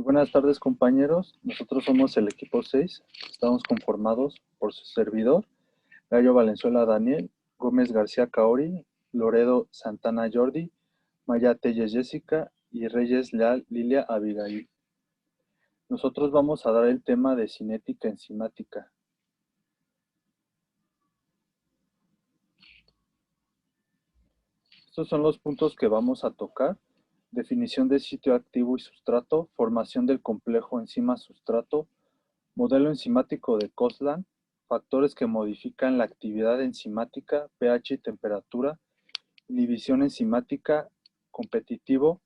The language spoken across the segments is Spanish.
Buenas tardes, compañeros. Nosotros somos el equipo 6. Estamos conformados por su servidor, Gallo Valenzuela Daniel, Gómez García Caori, Loredo Santana Jordi, Maya Telles Jessica y Reyes Leal Lilia Abigail. Nosotros vamos a dar el tema de cinética enzimática. Estos son los puntos que vamos a tocar: definición de sitio activo y sustrato, formación del complejo enzima-sustrato, modelo enzimático de Kostland, factores que modifican la actividad enzimática, pH y temperatura, inhibición enzimática, competitivo,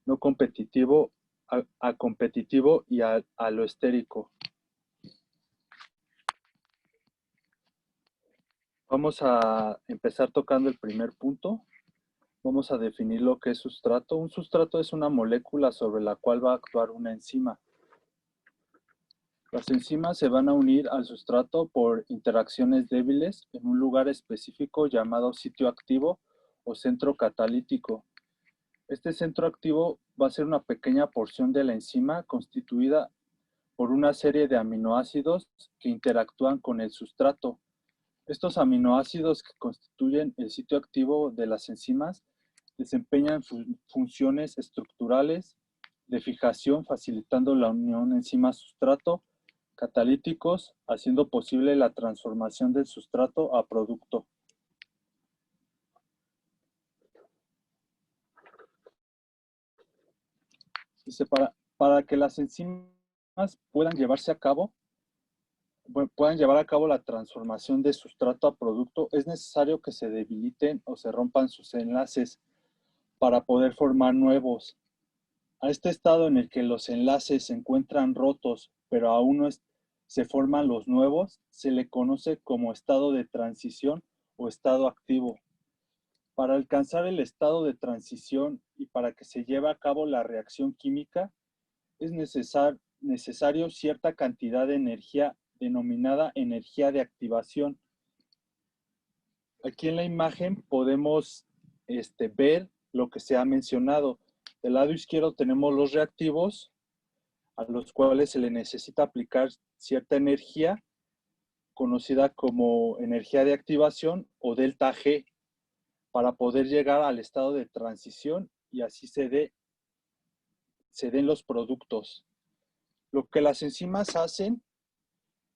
no competitivo, acompetitivo y aloestérico. Vamos a empezar tocando el primer punto. Vamos a definir lo que es sustrato. Un sustrato es una molécula sobre la cual va a actuar una enzima. Las enzimas se van a unir al sustrato por interacciones débiles en un lugar específico llamado sitio activo o centro catalítico. Este centro activo va a ser una pequeña porción de la enzima constituida por una serie de aminoácidos que interactúan con el sustrato. Estos aminoácidos que constituyen el sitio activo de las enzimas desempeñan funciones estructurales de fijación, facilitando la unión enzima-sustrato, catalíticos, haciendo posible la transformación del sustrato a producto. Dice, para que las enzimas puedan llevar a cabo la transformación de sustrato a producto, es necesario que se debiliten o se rompan sus enlaces para poder formar nuevos. A este estado en el que los enlaces se encuentran rotos, pero aún no se forman los nuevos, se le conoce como estado de transición o estado activo. Para alcanzar el estado de transición y para que se lleve a cabo la reacción química, es necesario cierta cantidad de energía denominada energía de activación. Aquí en la imagen podemos ver lo que se ha mencionado. Del lado izquierdo tenemos los reactivos, a los cuales se le necesita aplicar cierta energía, conocida como energía de activación o delta G, para poder llegar al estado de transición y así se den los productos. Lo que las enzimas hacen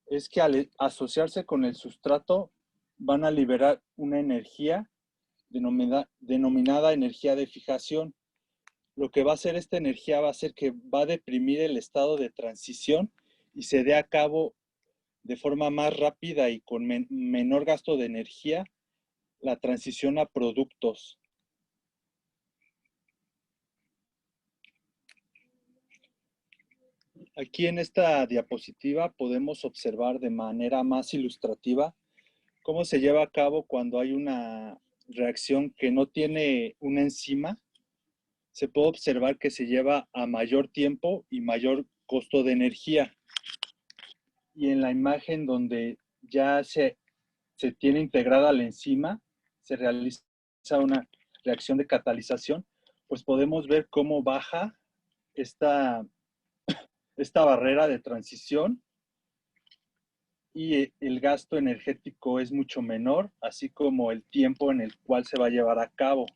es que al asociarse con el sustrato van a liberar una energía denominada energía de fijación. Lo que va a hacer esta energía va a ser que va a deprimir el estado de transición y se dé a cabo de forma más rápida y con menor gasto de energía la transición a productos. Aquí en esta diapositiva podemos observar de manera más ilustrativa cómo se lleva a cabo cuando hay una reacción que no tiene una enzima. Se puede observar que se lleva a mayor tiempo y mayor costo de energía. Y en la imagen donde ya se tiene integrada la enzima, se realiza una reacción de catalización, pues podemos ver cómo baja esta barrera de transición y el gasto energético es mucho menor, así como el tiempo en el cual se va a llevar a cabo.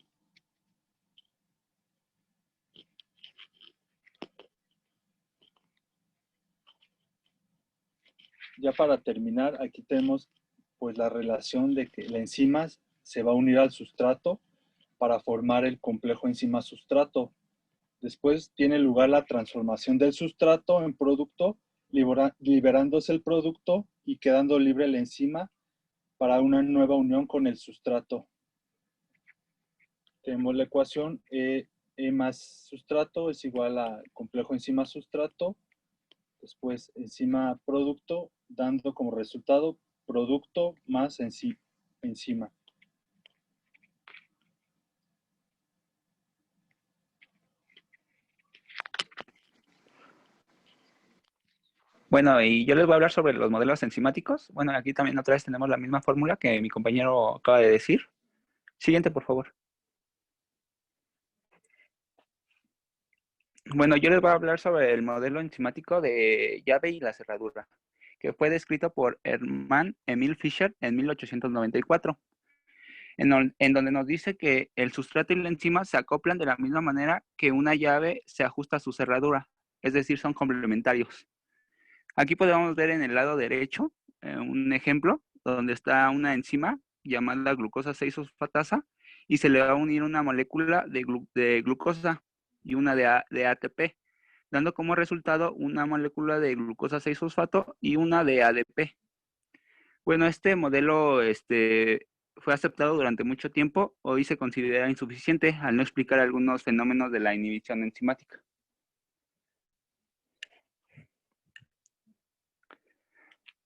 Ya para terminar, aquí tenemos pues la relación de que la enzima se va a unir al sustrato para formar el complejo enzima-sustrato. Después tiene lugar la transformación del sustrato en producto, liberándose el producto y quedando libre la enzima para una nueva unión con el sustrato. Tenemos la ecuación E más sustrato es igual a complejo enzima-sustrato, después enzima producto, dando como resultado producto más enzima. Bueno, y yo les voy a hablar sobre los modelos enzimáticos. Bueno, aquí también otra vez tenemos la misma fórmula que mi compañero acaba de decir. Siguiente, por favor. Bueno, yo les voy a hablar sobre el modelo enzimático de llave y la cerradura, que fue descrito por Hermann Emil Fischer en 1894, en donde nos dice que el sustrato y la enzima se acoplan de la misma manera que una llave se ajusta a su cerradura, es decir, son complementarios. Aquí podemos ver en el lado derecho un ejemplo donde está una enzima llamada glucosa 6-fosfatasa y se le va a unir una molécula de glucosa y una de ATP, dando como resultado una molécula de glucosa 6-fosfato y una de ADP. Bueno, este modelo fue aceptado durante mucho tiempo. Hoy se considera insuficiente al no explicar algunos fenómenos de la inhibición enzimática.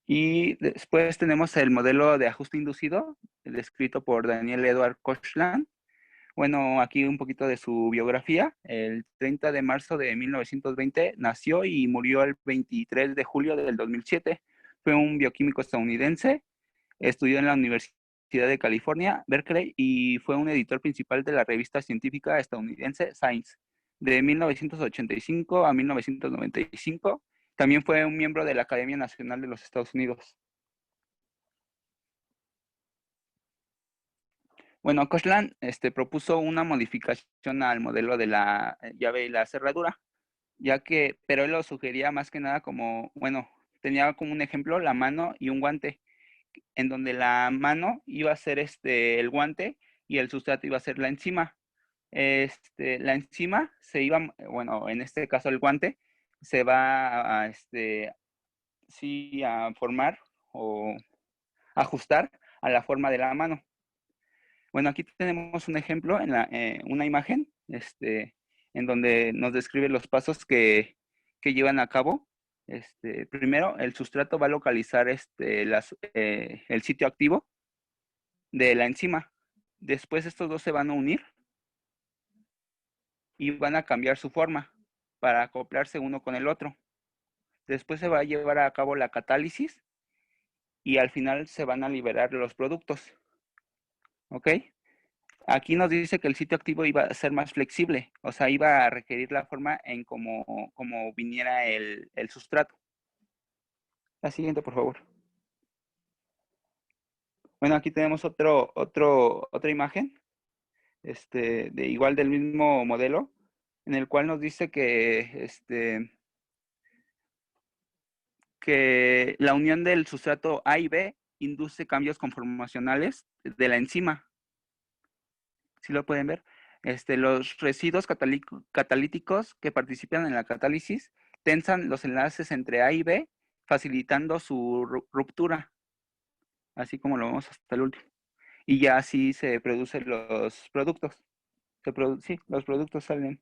Y después tenemos el modelo de ajuste inducido, descrito por Daniel Edward Koshland. Bueno, aquí un poquito de su biografía. El 30 de marzo de 1920 nació y murió el 23 de julio del 2007. Fue un bioquímico estadounidense. Estudió en la Universidad de California, Berkeley, y fue un editor principal de la revista científica estadounidense Science, de 1985 a 1995. También fue un miembro de la Academia Nacional de los Estados Unidos. Bueno, Koshland propuso una modificación al modelo de la llave y la cerradura, pero él lo sugería más que nada como, bueno, tenía como un ejemplo la mano y un guante, en donde la mano iba a ser el guante y el sustrato iba a ser la enzima. La enzima se iba, bueno, en este caso el guante, se va sí, a formar o ajustar a la forma de la mano. Bueno, aquí tenemos un ejemplo en una imagen, en donde nos describe los pasos que llevan a cabo. Primero, el sustrato va a localizar el sitio activo de la enzima. Después estos dos se van a unir y van a cambiar su forma para acoplarse uno con el otro. Después se va a llevar a cabo la catálisis y al final se van a liberar los productos. ¿Ok? Aquí nos dice que el sitio activo iba a ser más flexible, o sea, iba a requerir la forma en como viniera el sustrato. La siguiente, por favor. Bueno, aquí tenemos otra imagen, igual del mismo modelo, en el cual nos dice que la unión del sustrato A y B induce cambios conformacionales de la enzima. ¿Sí lo pueden ver? Los residuos catalíticos que participan en la catálisis tensan los enlaces entre A y B, facilitando su ruptura, así como lo vemos hasta el último. Y ya así se producen los productos. Sí, los productos salen.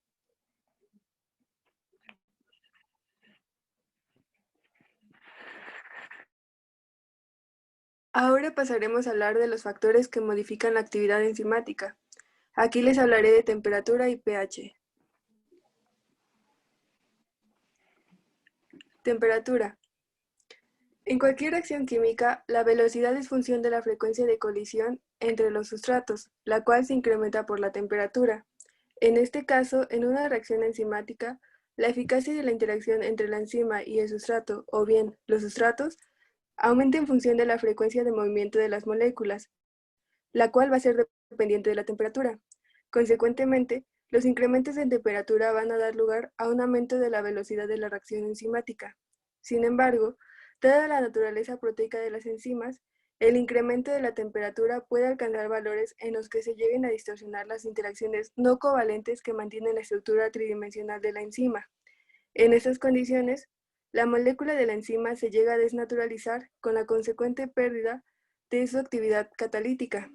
Ahora pasaremos a hablar de los factores que modifican la actividad enzimática. Aquí les hablaré de temperatura y pH. Temperatura. En cualquier reacción química, la velocidad es función de la frecuencia de colisión entre los sustratos, la cual se incrementa por la temperatura. En este caso, en una reacción enzimática, la eficacia de la interacción entre la enzima y el sustrato, o bien los sustratos, aumenta en función de la frecuencia de movimiento de las moléculas, la cual va a ser dependiente de la temperatura. Consecuentemente, los incrementos en temperatura van a dar lugar a un aumento de la velocidad de la reacción enzimática. Sin embargo, dada la naturaleza proteica de las enzimas, el incremento de la temperatura puede alcanzar valores en los que se lleguen a distorsionar las interacciones no covalentes que mantienen la estructura tridimensional de la enzima. En estas condiciones, la molécula de la enzima se llega a desnaturalizar con la consecuente pérdida de su actividad catalítica.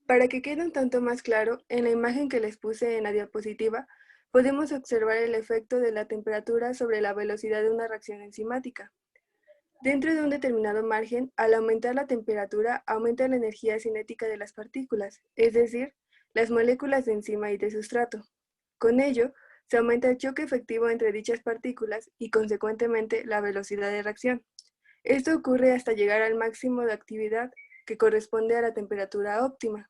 Para que quede un tanto más claro, en la imagen que les puse en la diapositiva, podemos observar el efecto de la temperatura sobre la velocidad de una reacción enzimática. Dentro de un determinado margen, al aumentar la temperatura, aumenta la energía cinética de las partículas, es decir, las moléculas de enzima y de sustrato. Con ello, se aumenta el choque efectivo entre dichas partículas y, consecuentemente, la velocidad de reacción. Esto ocurre hasta llegar al máximo de actividad que corresponde a la temperatura óptima.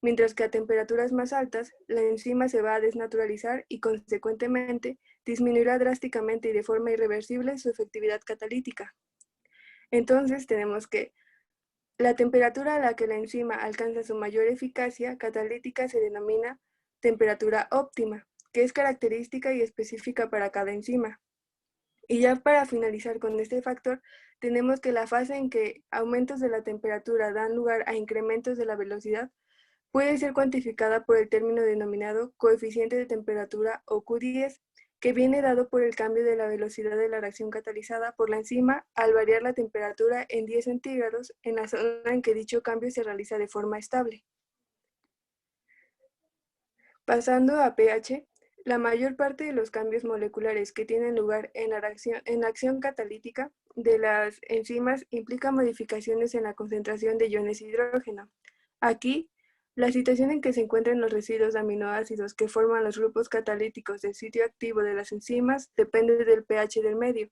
mientras que a temperaturas más altas, la enzima se va a desnaturalizar y consecuentemente disminuirá drásticamente y de forma irreversible su efectividad catalítica. Entonces tenemos que la temperatura a la que la enzima alcanza su mayor eficacia catalítica se denomina temperatura óptima, que es característica y específica para cada enzima. Y ya para finalizar con este factor, tenemos que la fase en que aumentos de la temperatura dan lugar a incrementos de la velocidad puede ser cuantificada por el término denominado coeficiente de temperatura o Q10, que viene dado por el cambio de la velocidad de la reacción catalizada por la enzima al variar la temperatura en 10 centígrados en la zona en que dicho cambio se realiza de forma estable. Pasando a pH, la mayor parte de los cambios moleculares que tienen lugar en la acción catalítica de las enzimas implica modificaciones en la concentración de iones de hidrógeno. Aquí, la situación en que se encuentran los residuos de aminoácidos que forman los grupos catalíticos del sitio activo de las enzimas depende del pH del medio.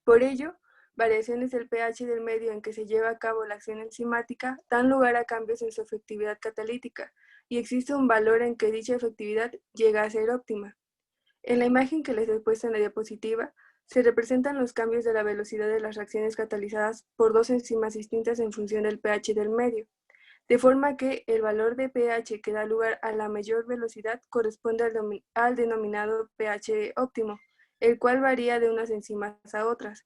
Por ello, variaciones del pH del medio en que se lleva a cabo la acción enzimática dan lugar a cambios en su efectividad catalítica, y existe un valor en que dicha efectividad llega a ser óptima. En la imagen que les he puesto en la diapositiva, se representan los cambios de la velocidad de las reacciones catalizadas por dos enzimas distintas en función del pH del medio, de forma que el valor de pH que da lugar a la mayor velocidad corresponde al denominado pH óptimo, el cual varía de unas enzimas a otras.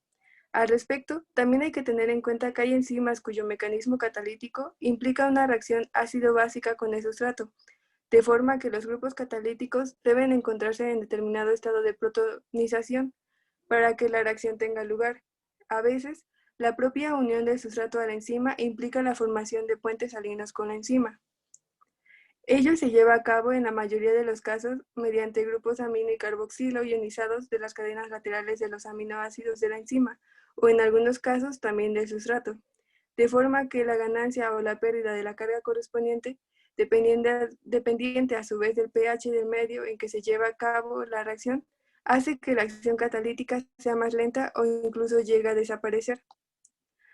Al respecto, también hay que tener en cuenta que hay enzimas cuyo mecanismo catalítico implica una reacción ácido-básica con el sustrato, de forma que los grupos catalíticos deben encontrarse en determinado estado de protonización para que la reacción tenga lugar. A veces, la propia unión del sustrato a la enzima implica la formación de puentes salinos con la enzima. Ello se lleva a cabo en la mayoría de los casos mediante grupos amino y carboxilo ionizados de las cadenas laterales de los aminoácidos de la enzima, o en algunos casos también del sustrato, de forma que la ganancia o la pérdida de la carga correspondiente, dependiente a su vez del pH del medio en que se lleva a cabo la reacción, hace que la acción catalítica sea más lenta o incluso llegue a desaparecer.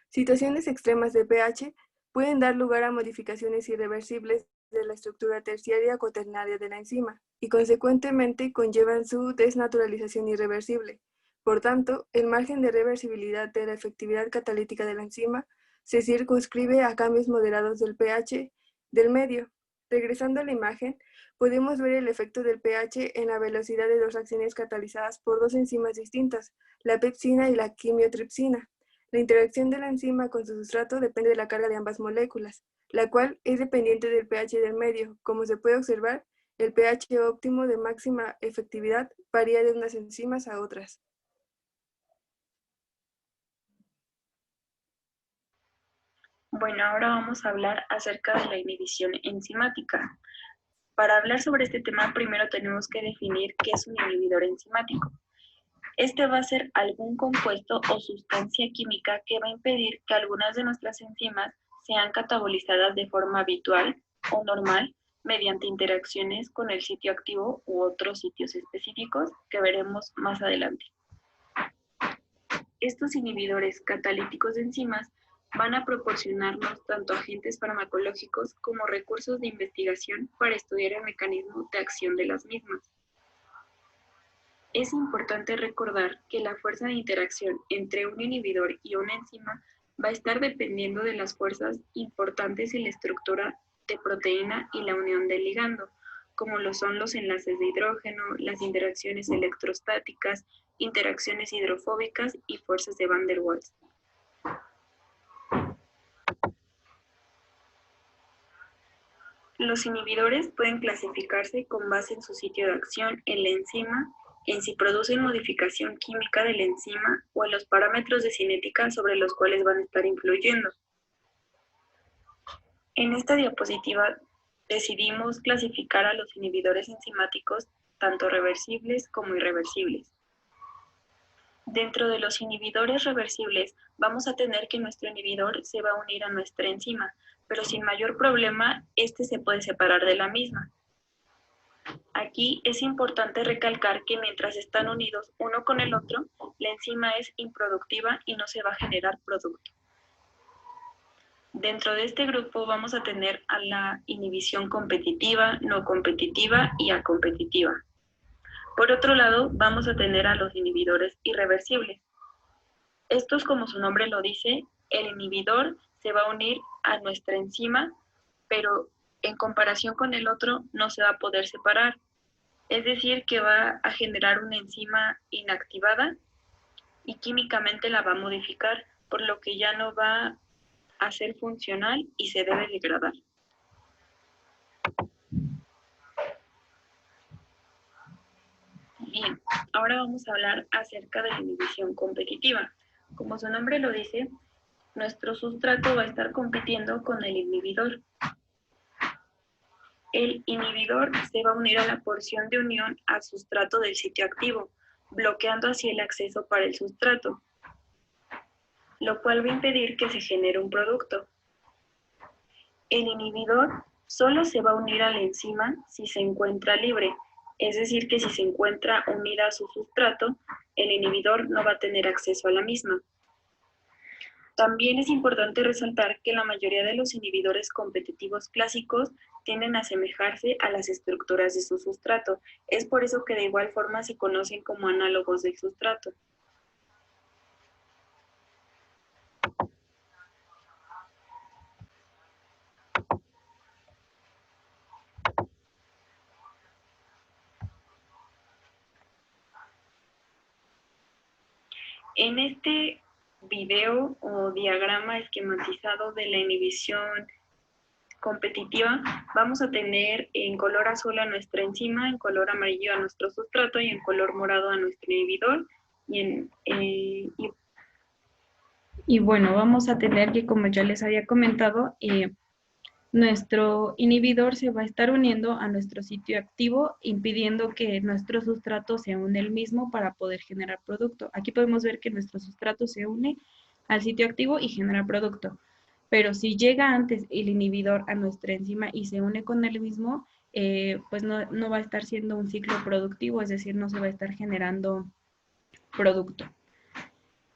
Situaciones extremas de pH pueden dar lugar a modificaciones irreversibles de la estructura terciaria o cuaternaria de la enzima y consecuentemente conllevan su desnaturalización irreversible. Por tanto, el margen de reversibilidad de la efectividad catalítica de la enzima se circunscribe a cambios moderados del pH del medio. Regresando a la imagen, podemos ver el efecto del pH en la velocidad de dos reacciones catalizadas por dos enzimas distintas, la pepsina y la quimiotripsina. La interacción de la enzima con su sustrato depende de la carga de ambas moléculas, la cual es dependiente del pH del medio. Como se puede observar, el pH óptimo de máxima efectividad varía de unas enzimas a otras. Bueno, ahora vamos a hablar acerca de la inhibición enzimática. Para hablar sobre este tema, primero tenemos que definir qué es un inhibidor enzimático. Este va a ser algún compuesto o sustancia química que va a impedir que algunas de nuestras enzimas sean catabolizadas de forma habitual o normal mediante interacciones con el sitio activo u otros sitios específicos que veremos más adelante. Estos inhibidores catalíticos de enzimas van a proporcionarnos tanto agentes farmacológicos como recursos de investigación para estudiar el mecanismo de acción de las mismas. Es importante recordar que la fuerza de interacción entre un inhibidor y una enzima va a estar dependiendo de las fuerzas importantes en la estructura de proteína y la unión del ligando, como lo son los enlaces de hidrógeno, las interacciones electrostáticas, interacciones hidrofóbicas y fuerzas de Van der Waals. Los inhibidores pueden clasificarse con base en su sitio de acción en la enzima, en si producen modificación química de la enzima o en los parámetros de cinética sobre los cuales van a estar influyendo. En esta diapositiva decidimos clasificar a los inhibidores enzimáticos tanto reversibles como irreversibles. Dentro de los inhibidores reversibles vamos a tener que nuestro inhibidor se va a unir a nuestra enzima, pero sin mayor problema, este se puede separar de la misma. Aquí es importante recalcar que mientras están unidos uno con el otro, la enzima es improductiva y no se va a generar producto. Dentro de este grupo vamos a tener a la inhibición competitiva, no competitiva y acompetitiva. Por otro lado, vamos a tener a los inhibidores irreversibles. Estos, como su nombre lo dice, el inhibidor se va a unir a nuestra enzima, pero en comparación con el otro no se va a poder separar. Es decir, que va a generar una enzima inactivada y químicamente la va a modificar, por lo que ya no va a ser funcional y se debe degradar. Bien, ahora vamos a hablar acerca de la inhibición competitiva. Como su nombre lo dice, nuestro sustrato va a estar compitiendo con el inhibidor. El inhibidor se va a unir a la porción de unión al sustrato del sitio activo, bloqueando así el acceso para el sustrato, lo cual va a impedir que se genere un producto. El inhibidor solo se va a unir a la enzima si se encuentra libre, es decir, que si se encuentra unida a su sustrato, el inhibidor no va a tener acceso a la misma. También es importante resaltar que la mayoría de los inhibidores competitivos clásicos tienden a asemejarse a las estructuras de su sustrato. Es por eso que de igual forma se conocen como análogos del sustrato. En este video o diagrama esquematizado de la inhibición competitiva, vamos a tener en color azul a nuestra enzima, en color amarillo a nuestro sustrato y en color morado a nuestro inhibidor. Y bueno, vamos a tener que, como ya les había comentado, nuestro inhibidor se va a estar uniendo a nuestro sitio activo, impidiendo que nuestro sustrato se une el mismo para poder generar producto. Aquí podemos ver que nuestro sustrato se une al sitio activo y genera producto. Pero si llega antes el inhibidor a nuestra enzima y se une con el mismo, pues no va a estar siendo un ciclo productivo, es decir, no se va a estar generando producto.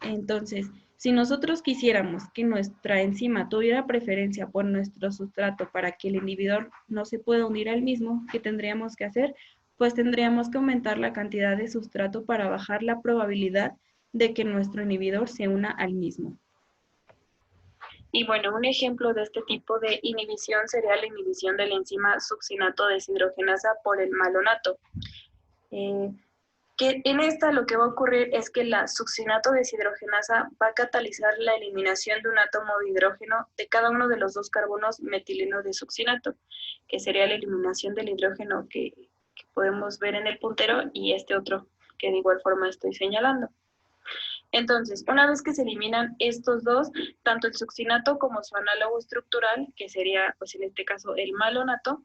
Entonces, si nosotros quisiéramos que nuestra enzima tuviera preferencia por nuestro sustrato para que el inhibidor no se pueda unir al mismo, ¿qué tendríamos que hacer? Pues tendríamos que aumentar la cantidad de sustrato para bajar la probabilidad de que nuestro inhibidor se una al mismo. Y bueno, un ejemplo de este tipo de inhibición sería la inhibición de la enzima succinato deshidrogenasa por el malonato. Que en esta lo que va a ocurrir es que la succinato deshidrogenasa va a catalizar la eliminación de un átomo de hidrógeno de cada uno de los dos carbonos metileno de succinato, que sería la eliminación del hidrógeno que podemos ver en el puntero y este otro que de igual forma estoy señalando. Entonces, una vez que se eliminan estos dos, tanto el succinato como su análogo estructural, que sería pues en este caso el malonato,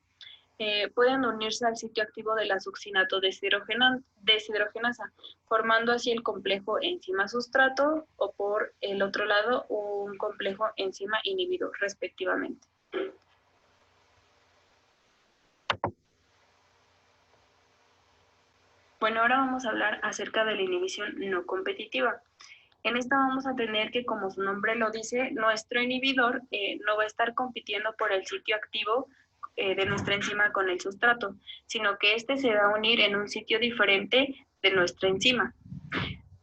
pueden unirse al sitio activo de la succinato deshidrogenasa, formando así el complejo enzima-sustrato o por el otro lado un complejo enzima-inhibidor respectivamente. Bueno, ahora vamos a hablar acerca de la inhibición no competitiva. En esta vamos a tener que, como su nombre lo dice, nuestro inhibidor no va a estar compitiendo por el sitio activo de nuestra enzima con el sustrato, sino que este se va a unir en un sitio diferente de nuestra enzima.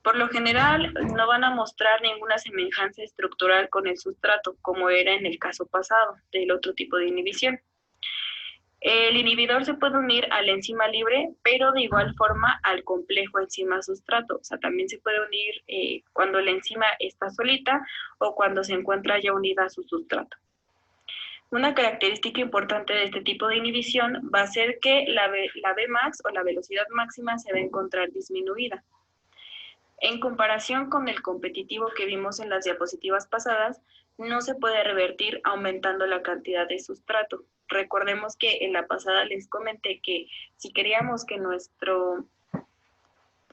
Por lo general, no van a mostrar ninguna semejanza estructural con el sustrato, como era en el caso pasado del otro tipo de inhibición. El inhibidor se puede unir a la enzima libre, pero de igual forma al complejo enzima-sustrato. O sea, también se puede unir cuando la enzima está solita o cuando se encuentra ya unida a su sustrato. Una característica importante de este tipo de inhibición va a ser que la Vmax o la velocidad máxima se va a encontrar disminuida. En comparación con el competitivo que vimos en las diapositivas pasadas, no se puede revertir aumentando la cantidad de sustrato. Recordemos que en la pasada les comenté que si queríamos que nuestro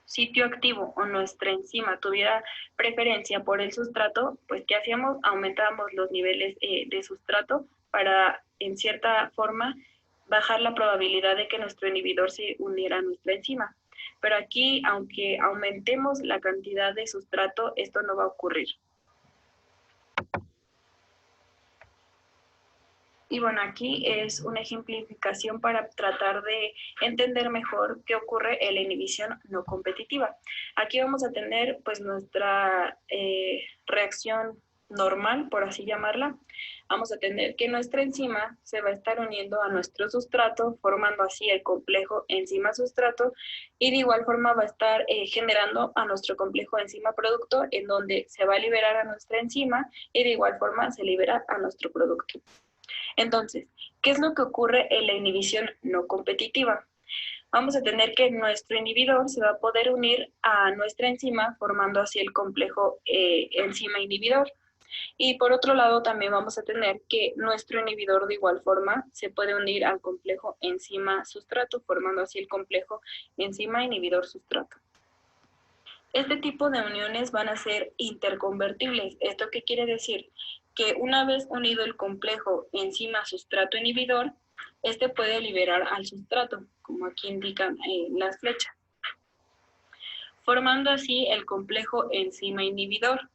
sitio activo o nuestra enzima tuviera preferencia por el sustrato, pues ¿qué hacíamos? Aumentábamos los niveles de sustrato para, en cierta forma, bajar la probabilidad de que nuestro inhibidor se uniera a nuestra enzima. Pero aquí, aunque aumentemos la cantidad de sustrato, esto no va a ocurrir. Y bueno, aquí es una ejemplificación para tratar de entender mejor qué ocurre en la inhibición no competitiva. Aquí vamos a tener pues nuestra reacción normal, por así llamarla. Vamos a tener que nuestra enzima se va a estar uniendo a nuestro sustrato, formando así el complejo enzima-sustrato, y de igual forma va a estar generando a nuestro complejo enzima-producto, en donde se va a liberar a nuestra enzima y de igual forma se libera a nuestro producto. Entonces, ¿qué es lo que ocurre en la inhibición no competitiva? Vamos a tener que nuestro inhibidor se va a poder unir a nuestra enzima, formando así el complejo enzima-inhibidor. Y por otro lado, también vamos a tener que nuestro inhibidor de igual forma se puede unir al complejo enzima-sustrato, formando así el complejo enzima-inhibidor-sustrato. Este tipo de uniones van a ser interconvertibles. ¿Esto qué quiere decir? Que una vez unido el complejo enzima-sustrato-inhibidor, este puede liberar al sustrato, como aquí indican las flechas, formando así el complejo enzima-inhibidor.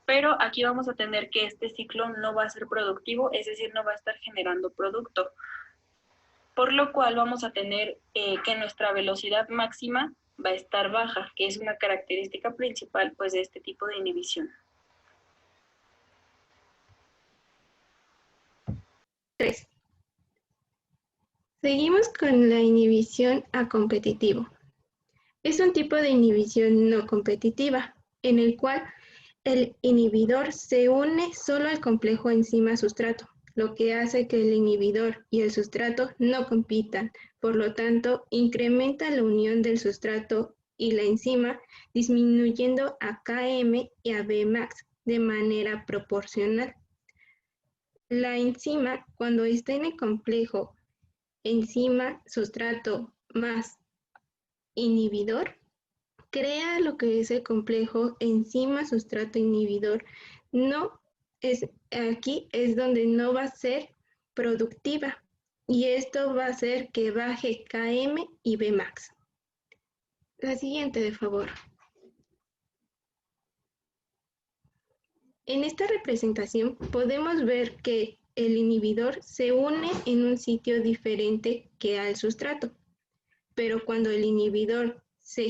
Pero aquí vamos a tener que este ciclo no va a ser productivo, es decir, no va a estar generando producto, por lo cual vamos a tener que nuestra velocidad máxima va a estar baja, que es una característica principal pues, de este tipo de inhibición. 3. Seguimos con la inhibición a competitivo. Es un tipo de inhibición no competitiva, en el cual el inhibidor se une solo al complejo enzima-sustrato, lo que hace que el inhibidor y el sustrato no compitan. Por lo tanto, incrementa la unión del sustrato y la enzima, disminuyendo a Km y a Bmax de manera proporcional. La enzima, cuando está en el complejo enzima-sustrato más inhibidor, crea lo que es el complejo enzima-sustrato inhibidor. Aquí es donde no va a ser productiva y esto va a hacer que baje Km y Bmax. La siguiente, de favor. En esta representación podemos ver que el inhibidor se une en un sitio diferente que al sustrato, pero cuando el inhibidor se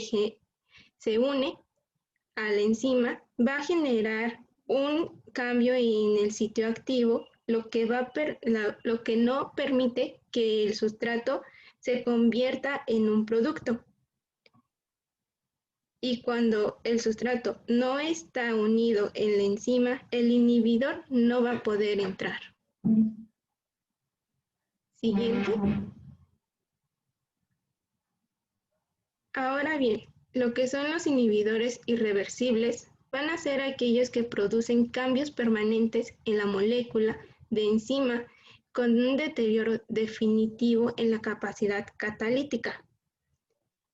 une a la enzima, va a generar un cambio en el sitio activo, lo que no permite que el sustrato se convierta en un producto. Y cuando el sustrato no está unido en la enzima, el inhibidor no va a poder entrar. Siguiente. Ahora bien, lo que son los inhibidores irreversibles van a ser aquellos que producen cambios permanentes en la molécula de enzima con un deterioro definitivo en la capacidad catalítica.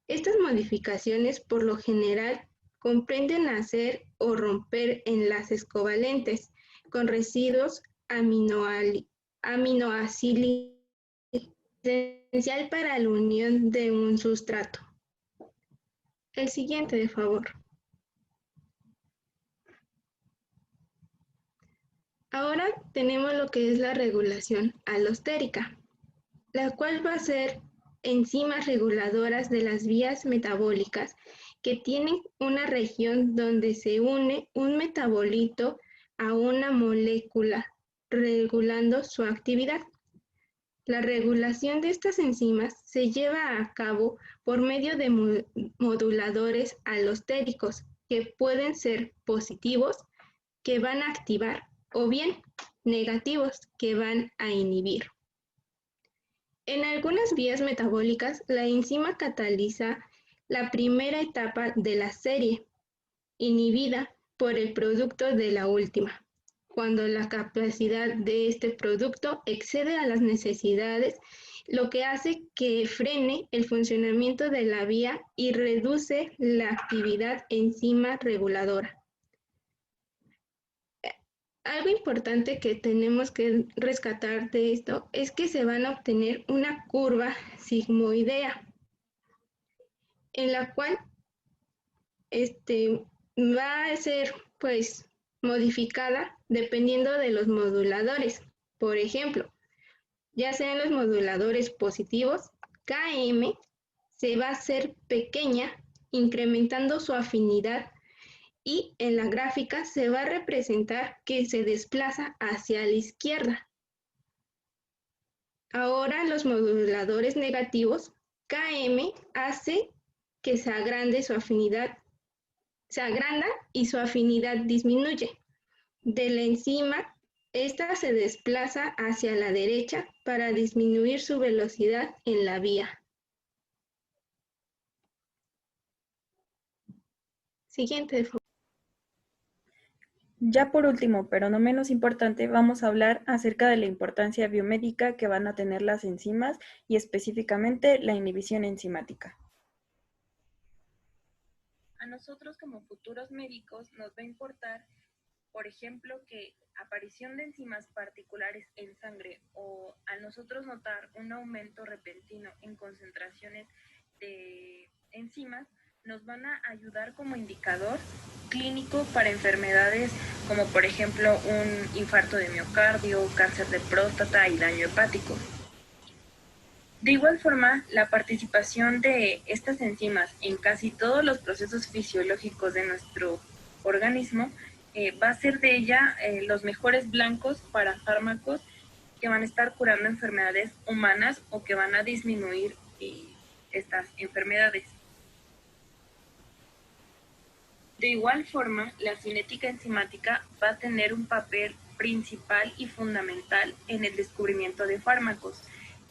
Estas modificaciones por lo general comprenden hacer o romper enlaces covalentes con residuos aminoácidos esencial para la unión de un sustrato. El siguiente, de favor. Ahora tenemos lo que es la regulación alostérica, la cual va a ser enzimas reguladoras de las vías metabólicas que tienen una región donde se une un metabolito a una molécula, regulando su actividad. La regulación de estas enzimas se lleva a cabo por medio de moduladores alostéricos que pueden ser positivos, que van a activar, o bien negativos, que van a inhibir. En algunas vías metabólicas, la enzima cataliza la primera etapa de la serie, inhibida por el producto de la última, cuando la capacidad de este producto excede a las necesidades, lo que hace que frene el funcionamiento de la vía y reduce la actividad enzima reguladora. Algo importante que tenemos que rescatar de esto es que se van a obtener una curva sigmoidea, en la cual va a ser pues modificada dependiendo de los moduladores. Por ejemplo, ya sean los moduladores positivos, Km se va a hacer pequeña, incrementando su afinidad, y en la gráfica se va a representar que se desplaza hacia la izquierda. Ahora los moduladores negativos, Km hace que se agrande su afinidad, se agranda y su afinidad disminuye. De la enzima, esta se desplaza hacia la derecha para disminuir su velocidad en la vía. Siguiente, por favor. Ya por último, pero no menos importante, vamos a hablar acerca de la importancia biomédica que van a tener las enzimas y específicamente la inhibición enzimática. A nosotros como futuros médicos nos va a importar, por ejemplo, que aparición de enzimas particulares en sangre o al nosotros notar un aumento repentino en concentraciones de enzimas, nos van a ayudar como indicador clínico para enfermedades como por ejemplo un infarto de miocardio, cáncer de próstata y daño hepático. De igual forma, la participación de estas enzimas en casi todos los procesos fisiológicos de nuestro organismo va a ser de ella los mejores blancos para fármacos que van a estar curando enfermedades humanas o que van a disminuir estas enfermedades. De igual forma, la cinética enzimática va a tener un papel principal y fundamental en el descubrimiento de fármacos,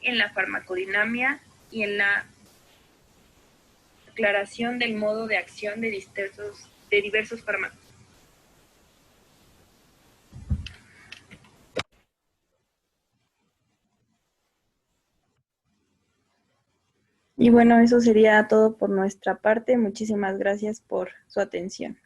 en la farmacodinámica y en la aclaración del modo de acción de diversos fármacos. Y bueno, eso sería todo por nuestra parte. Muchísimas gracias por su atención.